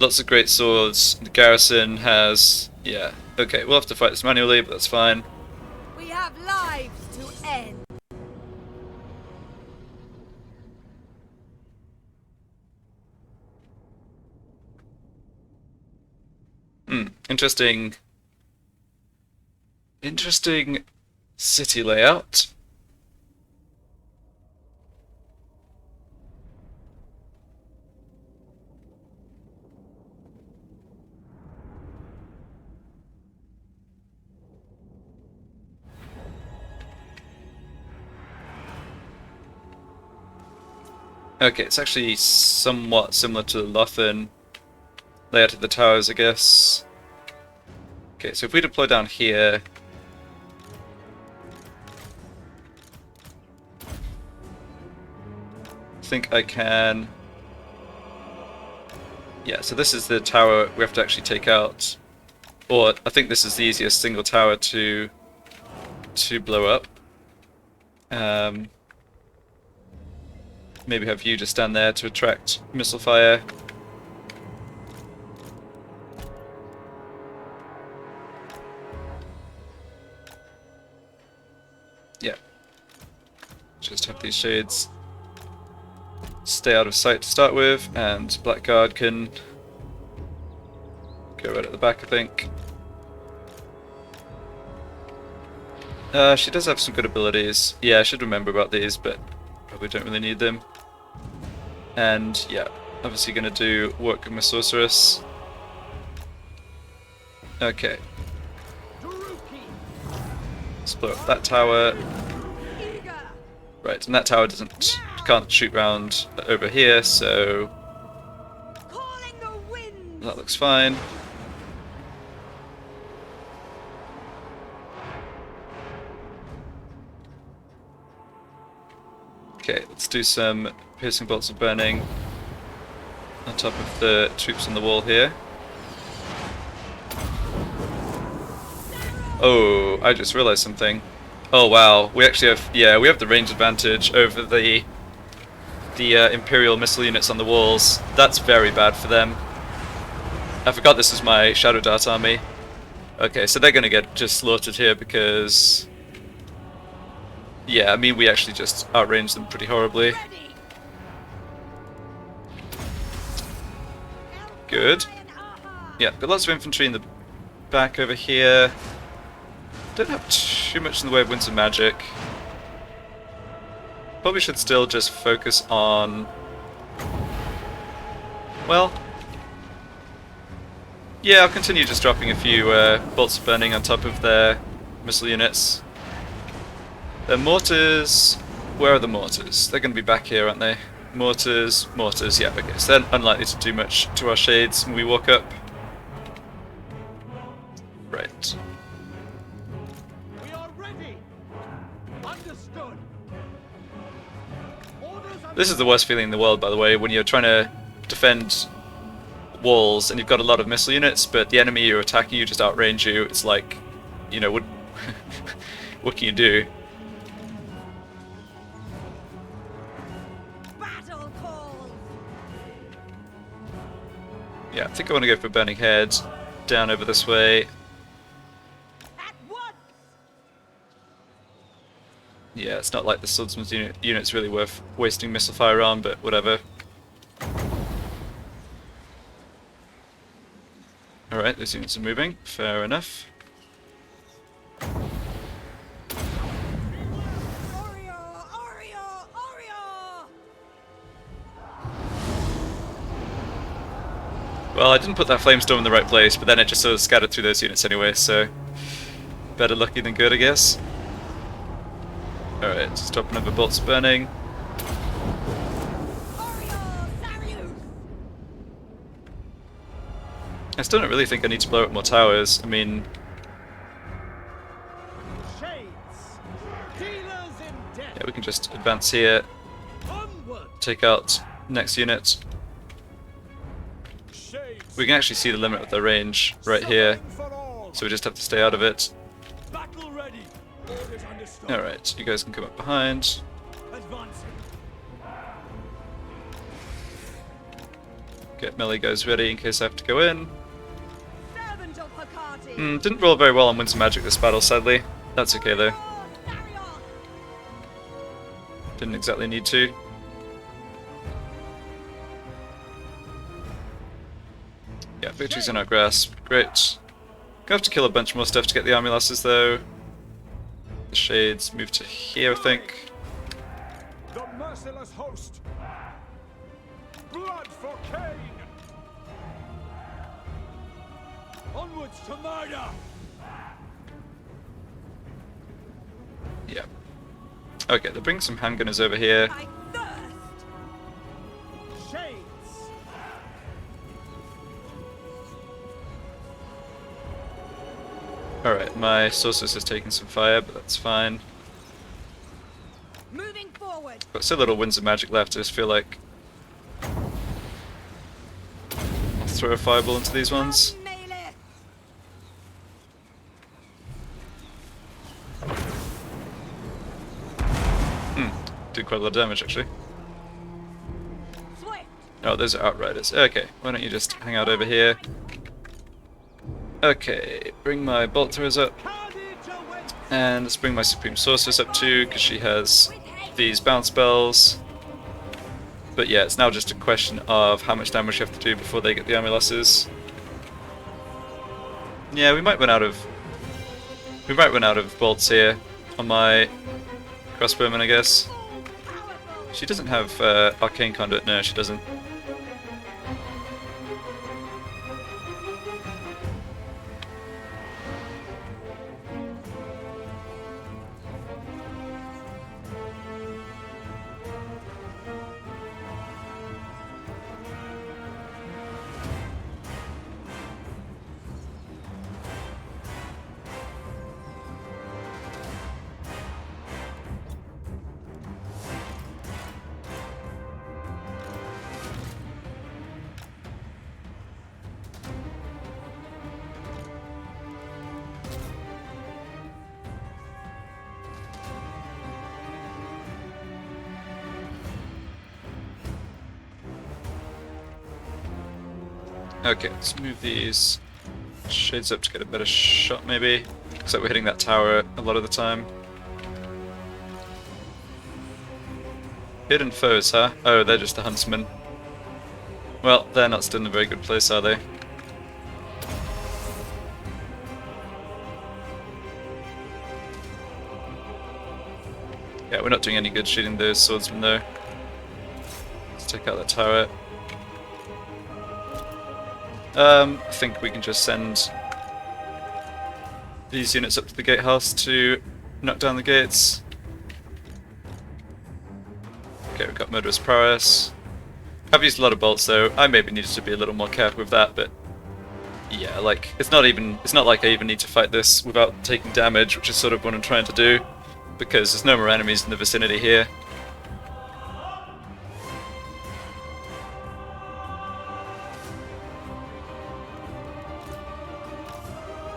lots of great swords. The garrison has... yeah. Okay, we'll have to fight this manually, but that's fine. We have lives to end. Interesting city layout. Okay, it's actually somewhat similar to the Lothan layout of the towers, I guess. Okay, so if we deploy down here... I think I can... yeah, so this is the tower we have to actually take out. Or, I think this is the easiest single tower to blow up. Maybe have you just stand there to attract missile fire. Just have these shades stay out of sight to start with, and Blackguard can go right at the back, I think. She does have some good abilities. Yeah, I should remember about these, but probably don't really need them. And yeah, obviously going to do work with my sorceress. Okay. Let's blow up that tower. Right, and that tower can't shoot round over here, so that looks fine. Okay, let's do some piercing bolts of burning on top of the troops on the wall here. Oh, I just realized something. Oh wow, we actually have, yeah, we have the range advantage over the Imperial missile units on the walls. That's very bad for them. I forgot this is my Shadow Dart army. Okay, so they're gonna get just slaughtered here because, yeah, I mean we actually just outranged them pretty horribly. Good. Yeah, got lots of infantry in the back over here. Don't have too much in the way of winds of magic. Probably should still just focus on... Well... Yeah, I'll continue just dropping a few bolts of burning on top of their missile units. Their mortars... Where are the mortars? They're going to be back here, aren't they? Mortars, mortars, yeah, okay. So they're unlikely to do much to our shades when we walk up. Right. This is the worst feeling in the world, by the way, when you're trying to defend walls and you've got a lot of missile units, but the enemy you're attacking you just outrange you. It's like, you know, what, what can you do? Battle call. Yeah, I think I want to go for Burning Head down over this way. At once. Yeah, it's not like the swordsman's unit's really worth wasting missile fire on, but whatever. Alright, those units are moving. Fair enough. Well, I didn't put that flamestorm in the right place, but then it just sort of scattered through those units anyway, so better lucky than good, I guess. Alright, just drop another bolts burning. I still don't really think I need to blow up more towers. I mean... Yeah, we can just advance here, take out next unit. We can actually see the limit of their range right here, so we just have to stay out of it. Alright, you guys can come up behind. Get melee guys ready in case I have to go in. Didn't roll very well on Winds of Magic this battle, sadly. That's okay though. Didn't exactly need to. Yeah, victory's in our grasp. Great. Gonna have to kill a bunch more stuff to get the army losses though. The shades move to here, I think. The merciless host. Blood for Cain. Onwards to murder. Yeah. Okay, they'll bring some handgunners over here. Alright, my sorceress has taken some fire, but that's fine. Moving forward. Got so little Winds of Magic left, I just feel like I'll throw a fireball into these ones. Did quite a lot of damage actually. Oh, those are Outriders. Okay, why don't you just hang out over here? Okay, bring my bolt throwers up. And let's bring my Supreme Sorceress up too, because she has these bounce spells. But yeah, it's now just a question of how much damage you have to do before they get the amuleses. Yeah, we might run out of bolts here on my crossbowman, I guess. She doesn't have arcane conduit. No, she doesn't. Okay, let's move these shades up to get a better shot, maybe. Looks like we're hitting that tower a lot of the time. Hidden foes, huh? Oh, they're just the huntsmen. Well, they're not still in a very good place, are they? Yeah, we're not doing any good shooting those swordsmen, though. Let's take out that tower. I think we can just send these units up to the gatehouse to knock down the gates. Okay, we've got murderous prowess. I've used a lot of bolts though. I maybe needed to be a little more careful with that, but yeah, like it's not like I even need to fight this without taking damage, which is sort of what I'm trying to do, because there's no more enemies in the vicinity here.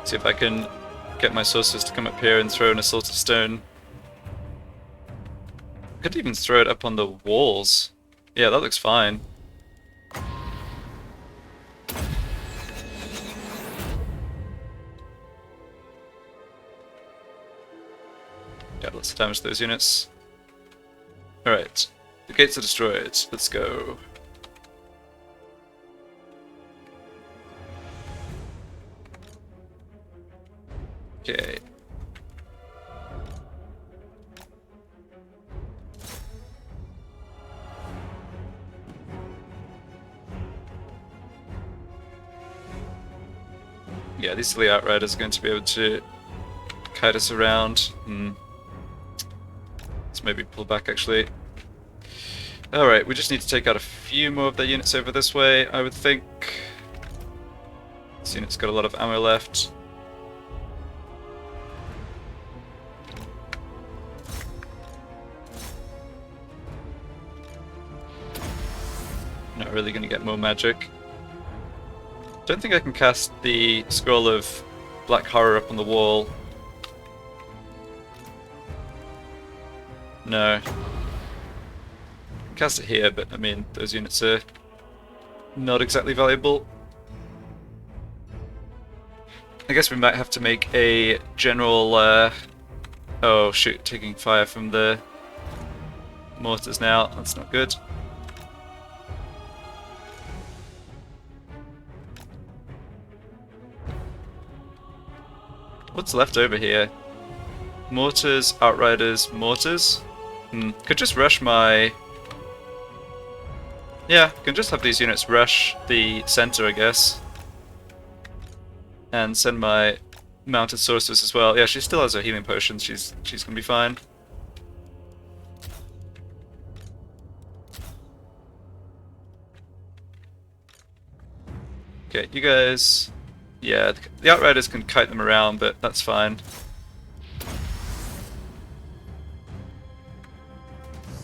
See if I can get my sorcerers to come up here and throw an assault of stone. I could even throw it up on the walls. Yeah, that looks fine. Yeah, let's damage those units. Alright, the gates are destroyed. Let's go. Okay. Yeah, these silly outriders are going to be able to kite us around. Let's maybe pull back actually. Alright, we just need to take out a few more of their units over this way, I would think. This unit's got a lot of ammo left. Not really going to get more magic. Don't think I can cast the Scroll of Black Horror up on the wall. No. Cast it here, but I mean, those units are not exactly valuable. I guess we might have to make a general... oh shoot, taking fire from the mortars now. That's not good. What's left over here? Mortars, outriders, mortars? Could just rush my... Yeah, can just have these units rush the center, I guess. And send my mounted sorceress as well. Yeah, she still has her healing potions. She's gonna be fine. Okay, you guys... Yeah, the outriders can kite them around, but that's fine.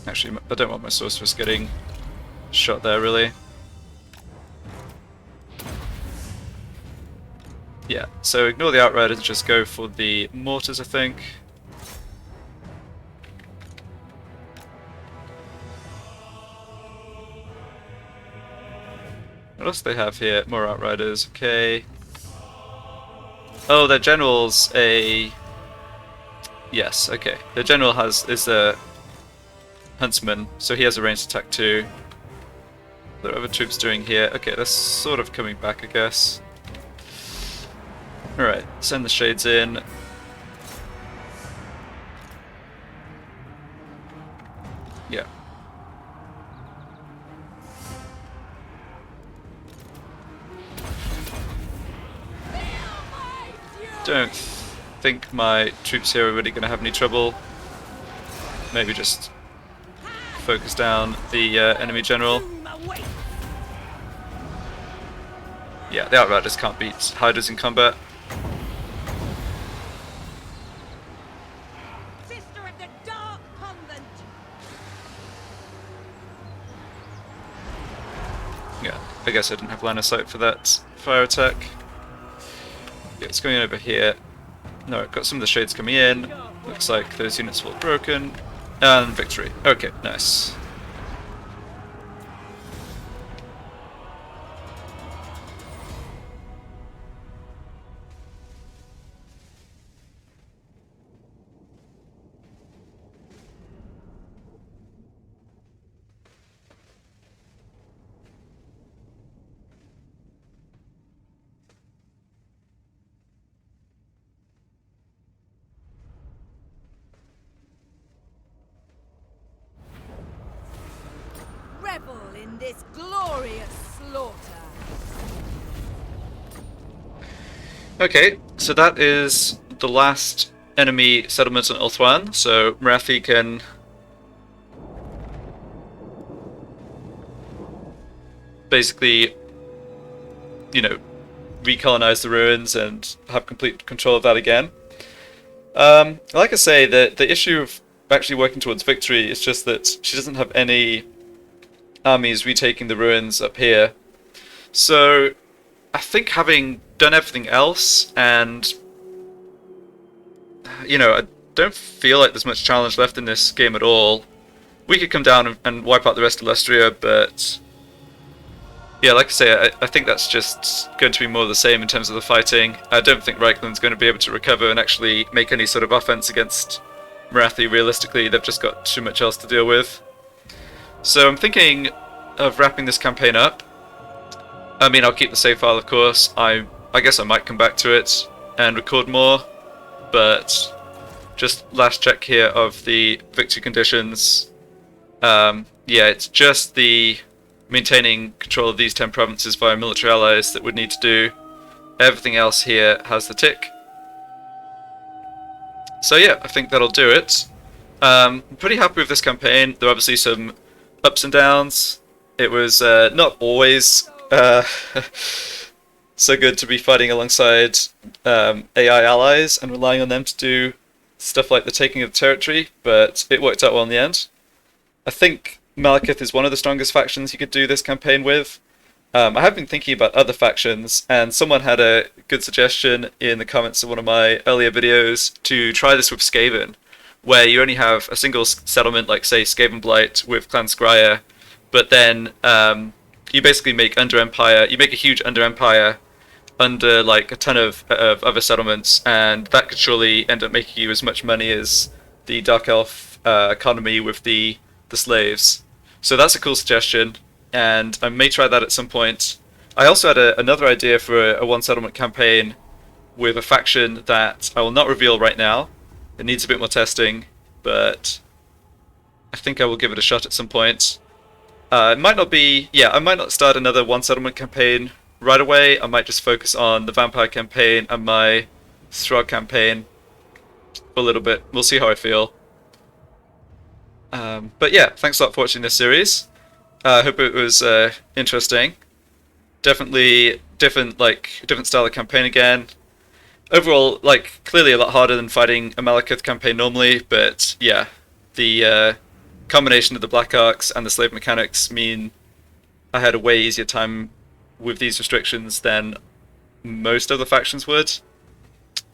Actually, I don't want my sorceress getting shot there, really. Yeah, so ignore the outriders, just go for the mortars, I think. What else do they have here? More outriders, okay. Oh, their general's a... Yes, okay. Their general is a huntsman, so he has a ranged attack too. What are other troops doing here? Okay, they're sort of coming back, I guess. Alright, send the shades in. Yeah. Don't think my troops here are really going to have any trouble. Maybe just focus down the enemy general. Yeah, the Outriders can't beat Hydras in combat. Sister of the Dark Convent. Yeah, I guess I didn't have line of sight for that fire attack. Yeah, it's going over here. No, I've got some of the shades coming in. Looks like those units will broken. And victory. Okay, nice. Revel in this glorious slaughter. Okay, so that is the last enemy settlement on Ulthuan, so Marathi can basically, you know, recolonize the ruins and have complete control of that again. Like I say, the issue of actually working towards victory is just that she doesn't have any armies retaking the ruins up here. So I think having done everything else, and you know, I don't feel like there's much challenge left in this game at all. We could come down and wipe out the rest of Lestria, but yeah, like I say, I think that's just going to be more of the same in terms of the fighting. I don't think Reichland's going to be able to recover and actually make any sort of offense against Marathi. Realistically, they've just got too much else to deal with. So I'm thinking of wrapping this campaign up. I mean, I'll keep the save file, of course. I guess I might come back to it and record more, but just last check here of the victory conditions. Yeah, it's just the maintaining control of these 10 provinces via military allies that would need to do. Everything else here has the tick. So yeah, I think that'll do it. I'm pretty happy with this campaign. There are obviously some ups and downs. It was not always so good to be fighting alongside AI allies and relying on them to do stuff like the taking of the territory, but it worked out well in the end. I think Malekith is one of the strongest factions you could do this campaign with. I have been thinking about other factions, and someone had a good suggestion in the comments of one of my earlier videos to try this with Skaven, where you only have a single settlement, like say Skaven Blight with Clan Skryre, but then you basically make Under Empire, you make a huge Under Empire under like a ton of other settlements, and that could surely end up making you as much money as the Dark Elf economy with the slaves. So that's a cool suggestion, and I may try that at some point. I also had another idea for a one settlement campaign with a faction that I will not reveal right now. It needs a bit more testing, but I think I will give it a shot at some point. It might not be, yeah, I might not start another one settlement campaign right away. I might just focus on the Vampire campaign and my Throg campaign for a little bit. We'll see how I feel. But yeah, thanks a lot for watching this series. I hope it was interesting. Definitely different style of campaign again. Overall, like, clearly a lot harder than fighting a Malekith campaign normally, but yeah, the combination of the Black Arcs and the slave mechanics mean I had a way easier time with these restrictions than most other factions would.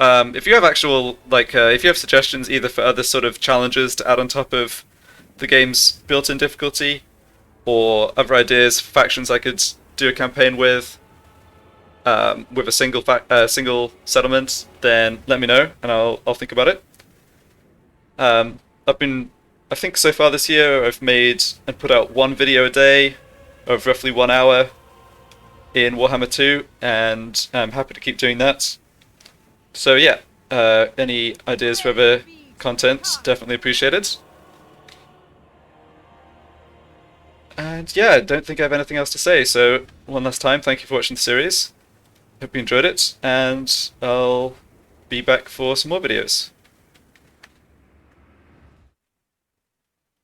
If you have actual, if you have suggestions either for other sort of challenges to add on top of the game's built-in difficulty, or other ideas for factions I could do a campaign with a single settlement, then let me know and I'll think about it. I've been I think so far this year I've made and put out one video a day of roughly 1 hour in Warhammer 2, and I'm happy to keep doing that. So yeah, any ideas for other content, definitely appreciated. And yeah, I don't think I have anything else to say, so one last time, thank you for watching the series. Hope you enjoyed it, and I'll be back for some more videos.